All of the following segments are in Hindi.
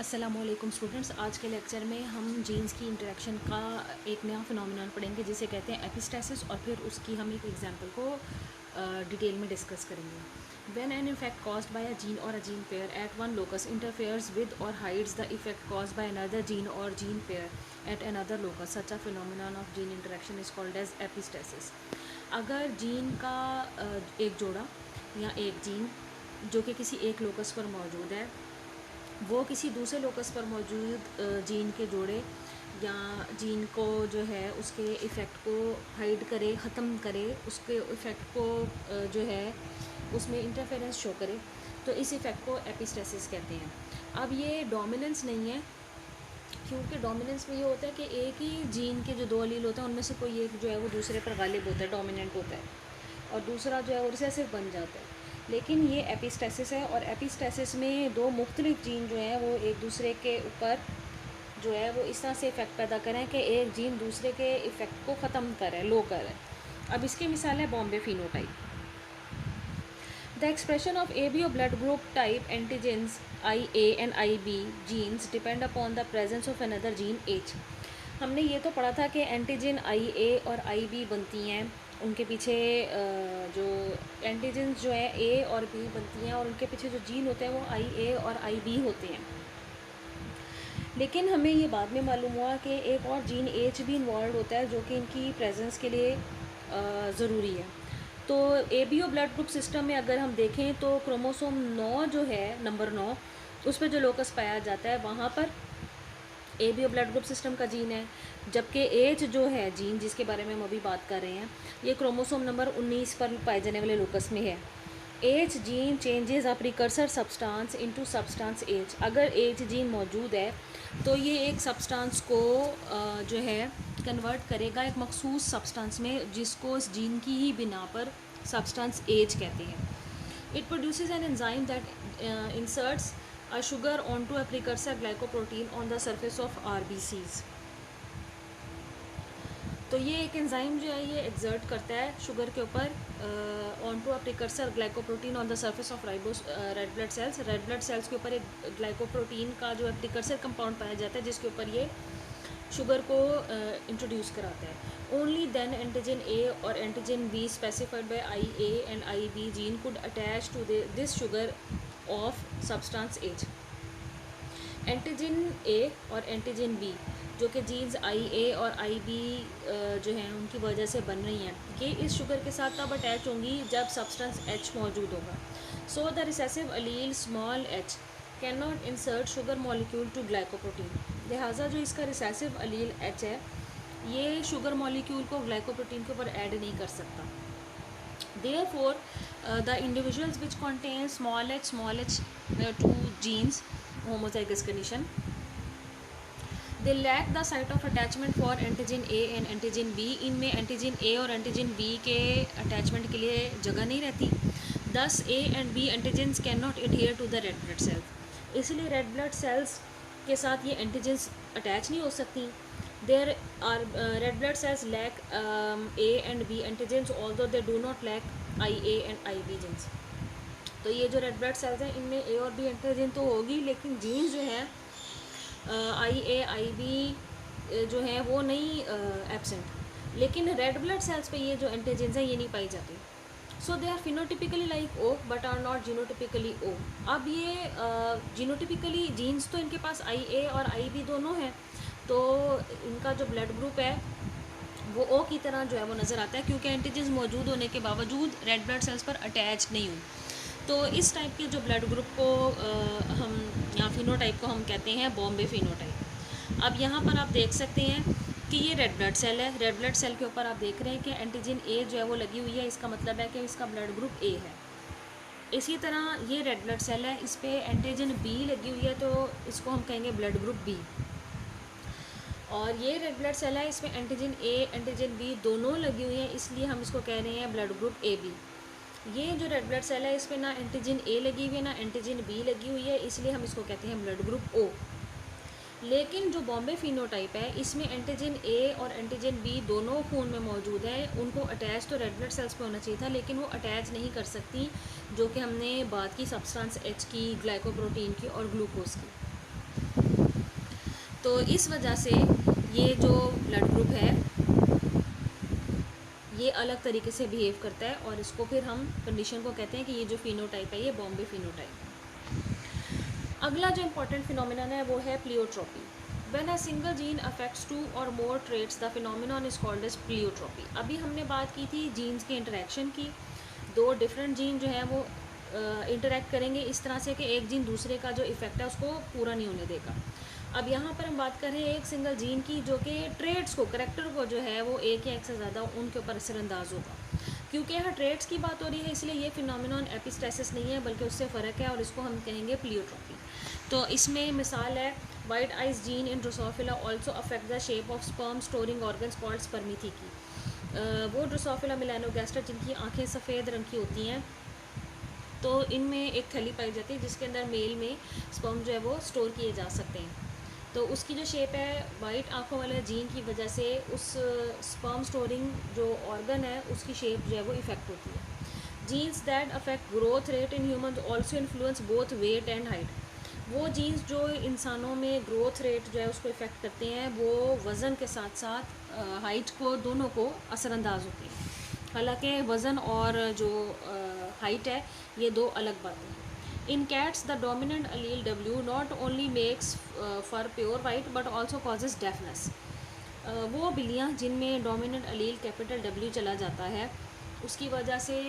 अस्सलामुअलैकुम स्टूडेंट्स, आज के लेक्चर में हम जीन्स की इंटरेक्शन का एक नया फिनोमिनन पढ़ेंगे जिसे कहते हैं एपिस्टेसिस, और फिर उसकी हम एक एग्जांपल को डिटेल में डिस्कस करेंगे। When an effect caused by a gene or a gene pair at one locus interferes with or hides the effect caused by another gene or gene pair at another locus, such a phenomenon of gene interaction is called as epistasis. अगर जीन का एक जोड़ा या एक जीन जो कि किसी एक लोकस पर मौजूद है, वो किसी दूसरे लोकस पर मौजूद जीन के जोड़े या जीन को जो है उसके इफ़ेक्ट को हाइड करे, ख़त्म करे, उसके इफ़ेक्ट को जो है उसमें इंटरफेरेंस शो करे, तो इस इफ़ेक्ट को एपिस्टेसिस कहते हैं। अब ये डोमिनेंस नहीं है, क्योंकि डोमिनेंस में ये होता है कि एक ही जीन के जो दो अलील होते हैं उनमें से कोई एक जो है वो दूसरे पर गालिब होता है, डोमिनेंट होता है, और दूसरा जो है वो रिसेसिव बन जाता है। लेकिन ये एपिस्टेसिस है, और एपिस्टेसिस में दो मुख्तलिफ जीन जो हैं वो एक दूसरे के ऊपर जो है वो इस तरह से इफ़ेक्ट पैदा करें कि एक जीन दूसरे के इफ़ेक्ट को ख़त्म करे, लो करे। अब इसकी मिसाल है Bombay phenotype. The expression of ABO blood group type antigens IA and IB genes depend upon the presence of another gene H। हमने ये तो पढ़ा था कि एंटीजन IA और IB बनती हैं, उनके पीछे जो एंटीजन्स जो है A और B बनती हैं, और उनके पीछे जो जीन होते हैं वो IA और IB होते हैं। लेकिन हमें ये बाद में मालूम हुआ कि एक और जीन H भी इन्वॉल्व होता है जो कि इनकी प्रेजेंस के लिए ज़रूरी है। तो ABO ब्लड ग्रुप सिस्टम में अगर हम देखें तो क्रोमोसोम 9 जो है, नंबर 9, उस पर जो लोकस पाया जाता है वहाँ पर ABO ब्लड ग्रुप सिस्टम का जीन है, जबकि H जो है जीन जिसके बारे में हम अभी बात कर रहे हैं, ये क्रोमोसोम नंबर 19 पर पाए जाने वाले लोकस में है। H gene changes a precursor substance into substance H। अगर H जीन मौजूद है तो ये एक सब्सटेंस को जो है कन्वर्ट करेगा एक मखसूस सब्सटेंस में, जिसको इस जीन की ही बिना पर सब्सटेंस H कहते हैं। It produces an enzyme that inserts a sugar onto a precursor glycoprotein on the surface of RBCs। तो ये एक एंजाइम जो है ये एक्सर्ट करता है शुगर के ऊपर on to a precursor glycoprotein on the surface of ribose red blood cells. Red blood cells के ऊपर एक ग्लाइकोप्रोटीन का जो है प्रिकर्सर कंपाउंड पाया जाता है, जिसके ऊपर ये शुगर को इंट्रोड्यूस कराता है। ओनली देन एंटीजन A और antigen B specified by IA and IB gene could attach to this sugar of substance H। Antigen A और एंटीजन B जो कि जीन्स IA और IB जो हैं उनकी वजह से बन रही हैं, ये इस शुगर के साथ तब अटैच होंगी जब सब्सटेंस H मौजूद होगा। So the recessive allele small h can not insert sugar molecule to glycoprotein. लिहाजा जो इसका रिसेसिव अलील H है ये शुगर मॉलिक्यूल को ग्लाइकोप्रोटीन के ऊपर ऐड नहीं कर सकता। Therefore, the individuals which contain small h two genes, homozygous condition, they lack the site of attachment for antigen A and antigen B। इनमें एंटीजन A और एंटीजन B के अटैचमेंट के लिए जगह नहीं रहती। Thus A and B antigens cannot adhere to the red blood cell। इसलिए रेड ब्लड सेल्स के साथ ये एंटीजन्स अटैच नहीं हो सकती। There are red blood cells lack A and B antigens although they do not lack IA and IB genes। तो ये जो रेड ब्लड सेल्स हैं इनमें A और B एंटीजन तो होगी, लेकिन जीन्स जो है IA IB जो है वो नहीं एब्सेंट। लेकिन रेड ब्लड सेल्स पे ये जो एंटीजन्स हैं ये नहीं पाई जाती। So they are phenotypically like O but are not genotypically O। अब ये जीनोटिपिकली जीन्स तो इनके पास IA और IB दोनों हैं, तो इनका जो ब्लड ग्रुप है वो O की तरह जो है वो नज़र आता है, क्योंकि एंटीजन्स मौजूद होने के बावजूद रेड ब्लड सेल्स पर अटैच नहीं हुई। तो इस टाइप के जो ब्लड ग्रुप को हम या फिनोटाइप को हम कहते हैं बॉम्बे फिनोटाइप। अब यहाँ पर आप देख सकते हैं कि ये रेड ब्लड सेल है। रेड ब्लड सेल के ऊपर आप देख रहे हैं कि एंटीजन A जो है वो लगी हुई है, इसका मतलब है कि इसका ब्लड ग्रुप A है। इसी तरह ये रेड ब्लड सेल है, इस पर एंटीजन B लगी हुई है, तो इसको हम कहेंगे ब्लड ग्रुप B। और ये रेड ब्लड सेल है, इसमें एंटीजन A एंटीजन B दोनों लगी हुई हैं, इसलिए हम इसको कह रहे हैं ब्लड ग्रुप AB। ये जो रेड ब्लड सेल है इसमें ना एंटीजन A लगी हुई है ना एंटीजन B लगी हुई है, इसलिए हम इसको कहते हैं ब्लड ग्रुप O। लेकिन जो बॉम्बे फिनोटाइप है इसमें एंटीजन A और एंटीजन B दोनों खून में मौजूद है। उनको अटैच तो रेड ब्लड सेल्स पे होना चाहिए था, लेकिन वो अटैच नहीं कर सकती, जो कि हमने बात की सब्सटेंस H की, ग्लाइकोप्रोटीन की और ग्लूकोज की। तो इस वजह से ये जो ब्लड ग्रुप है ये अलग तरीके से बिहेव करता है, और इसको फिर हम कंडीशन को कहते हैं कि ये जो फिनोटाइप है ये बॉम्बे फिनोटाइप। अगला जो इम्पोर्टेंट फिनोमिनन है वो है pleiotropy. When a single gene affects two or more traits the phenomenon is called as pleiotropy. अभी हमने बात की थी जीन्स के इंटरेक्शन की, दो डिफरेंट जीन जो है वो इंटरेक्ट करेंगे इस तरह से कि एक जीन दूसरे का जो इफेक्ट है उसको पूरा नहीं होने देगा। अब यहाँ पर हम बात कर रहे हैं एक सिंगल जीन की जो कि ट्रेड्स को, करेक्टर को जो है वो एक या एक से ज़्यादा उनके ऊपर असरअंदाज होगा। क्योंकि यहाँ ट्रेड्स की बात हो रही है इसलिए ये फिनोमिनन एपिस्टेसिस नहीं है बल्कि उससे फ़र्क है, और इसको हम कहेंगे प्लियोट्रोपी। तो इसमें मिसाल है white eyes gene in Drosophila also affect the shape of sperm storing organs called spermathecae. वो ड्रोसोफिला मेलानोगैस्ट्रा जिनकी आंखें सफ़ेद रंग की होती हैं, तो इनमें एक थैली पाई जाती है जिसके अंदर मेल में स्पर्म जो है वो स्टोर किए जा सकते हैं। तो उसकी जो शेप है वाइट आँखों वाले जीन की वजह से उस स्पर्म स्टोरिंग जो ऑर्गन है उसकी शेप जो है वो इफ़ेक्ट होती है। Genes that affect growth rate in human also influence both weight and height. वो जीन्स जो इंसानों में ग्रोथ रेट जो है उसको इफ़ेक्ट करते हैं वो वज़न के साथ साथ हाइट को, दोनों को असरअंदाज होती है। हालांकि वज़न और जो हाइट है ये दो अलग बातें हैं। In cats, the dominant allele W not only makes fur pure white but also causes deafness. वो बिल्लियाँ जिनमें डोमिनेंट अलील कैपिटल W चला जाता है उसकी वजह से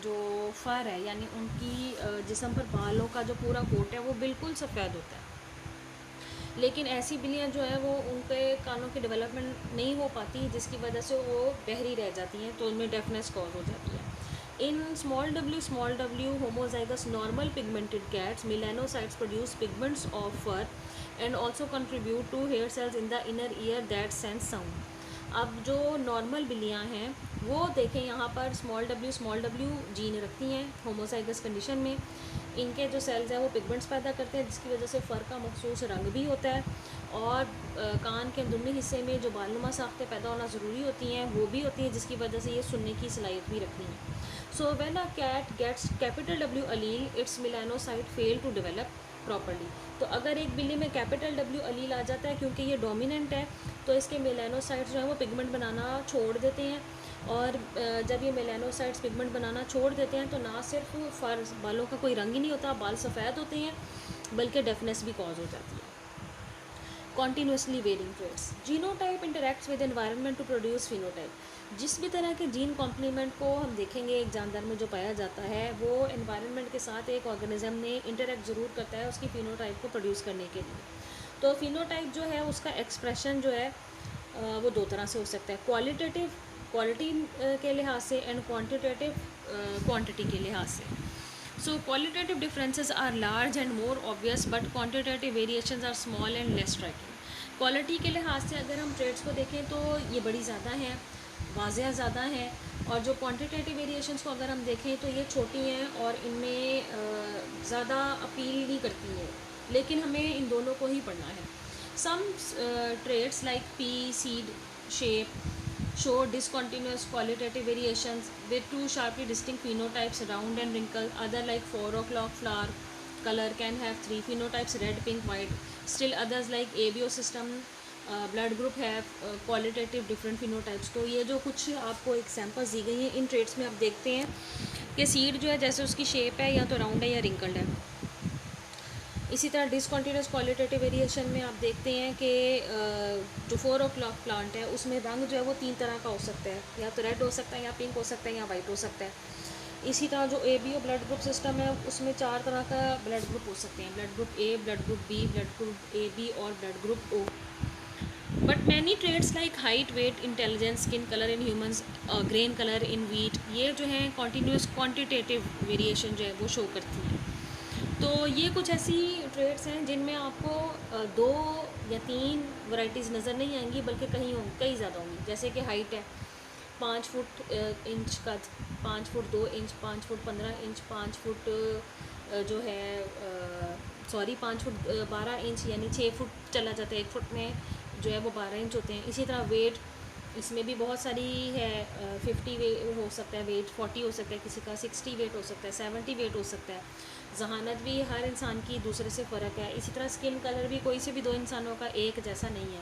जो फर है यानी उनकी जिस्म पर बालों का जो पूरा कोट है वो बिल्कुल सफ़ेद होता है। लेकिन ऐसी बिल्लियाँ जो है वो उनके कानों की डेवलपमेंट नहीं हो पाती जिसकी वजह से वो बहरी रह जाती हैं, तो उनमें डेफनेस कॉज हो जाती है। In small w homozygous normal pigmented cats, melanocytes produce pigments of fur and also contribute to hair cells in the inner ear that sense sound. अब जो नॉर्मल बिल्लियाँ हैं वो देखें यहाँ पर स्मॉल w जीन रखती हैं होमोजाइगस कंडीशन में। इनके जो सेल्स हैं वो पिगमेंट्स पैदा करते हैं जिसकी वजह से फ़र का मखसूस रंग भी होता है, और कान के अंदरूनी हिस्से में जो बालनुमा साख्तें पैदा होना ज़रूरी होती हैं वो भी होती हैं जिसकी वजह से ये सुनने की सलाहियत भी रखती हैं। So when a cat gets capital W allele, its melanocyte fail to develop properly. तो अगर एक बिल्ली में कैपिटल W allele आ जाता है क्योंकि ये डोमिनेंट है तो इसके मेलानोसाइट्स जो है वो पिगमेंट बनाना छोड़ देते हैं, और जब ये मेलानोसाइट्स पिगमेंट बनाना छोड़ देते हैं तो ना सिर्फ फर बालों का कोई रंग ही नहीं होता, बाल सफ़ेद होते हैं, बल्कि डेफनेस भी कॉज हो जाती है। Continuously varying traits. Genotype interacts with environment to produce phenotype. जिस भी तरह के जीन कॉम्प्लीमेंट को हम देखेंगे एक जानदार में जो पाया जाता है वो एनवायरनमेंट के साथ एक ऑर्गेनिज्म ने इंटरेक्ट ज़रूर करता है उसकी फिनोटाइप को प्रोड्यूस करने के लिए। तो फिनोटाइप जो है उसका एक्सप्रेशन जो है वो दो तरह से हो सकता है, क्वालिटेटिव क्वालिटी के लिहाज से एंड क्वांटिटेटिव क्वांटिटी के लिहाज से। So qualitative differences are large and more obvious, but quantitative variations are small and less striking. Quality के लिहाज से अगर हम ट्रेड्स को देखें तो ये बड़ी ज़्यादा हैं, वाज़ेह ज़्यादा हैं, और जो क्वांटिटेटिव वेरिएशंस को अगर हम देखें तो ये छोटी हैं और इनमें ज़्यादा अपील नहीं करती है, लेकिन हमें इन दोनों को ही पढ़ना है। Some traits like pea seed shape show discontinuous qualitative variations with two sharply distinct phenotypes, round and wrinkle. Other like 4 o'clock flower color can have 3 phenotypes, red, pink, white. Still others like ABO system blood group have qualitative different phenotypes. तो ये जो कुछ आपको एग्जांपल्स दी गई हैं इन ट्रेड्स में आप देखते हैं कि सीड जो है जैसे उसकी शेप है या तो राउंड है या रिंकल्ड है। इसी तरह डिसकॉन्टीन्यूस क्वालिटेटिव वेरिएशन में आप देखते हैं कि जो 4 o'clock प्लांट है उसमें रंग जो है वो 3 तरह का हो सकता है, या तो रेड हो सकता है, या पिंक हो सकता है, या वाइट हो सकता है। इसी तरह जो ABO ब्लड ग्रुप सिस्टम है उसमें 4 तरह का ब्लड ग्रुप हो सकते हैं, blood group A, blood group B, blood group AB और blood group O। But many traits like height, weight, intelligence, skin colour in humans, grain colour in wheat, ये जो है कॉन्टीन्यूस क्वान्टिटेटिव वेरिएशन जो है वो शो करती है। तो ये कुछ ऐसी ट्रेड्स हैं जिनमें आपको 2 या 3 वैरायटीज़ नज़र नहीं आएंगी बल्कि कई ज़्यादा होंगी। जैसे कि हाइट है 5 फुट इंच का, 5 foot 2 inch, 5 foot 15 inch, 5 foot जो है 5 फुट 12 इंच, यानी 6 फुट चला जाता है, 1 फुट में जो है वो 12 इंच होते हैं। इसी तरह वेट, इसमें भी बहुत सारी है, 50 वे हो सकता है वेट, 40 हो सकता है किसी का, 60 वेट हो सकता है, 70 वेट हो सकता है। जहानत भी हर इंसान की दूसरे से फ़र्क है, इसी तरह स्किन कलर भी कोई से भी दो इंसानों का एक जैसा नहीं है।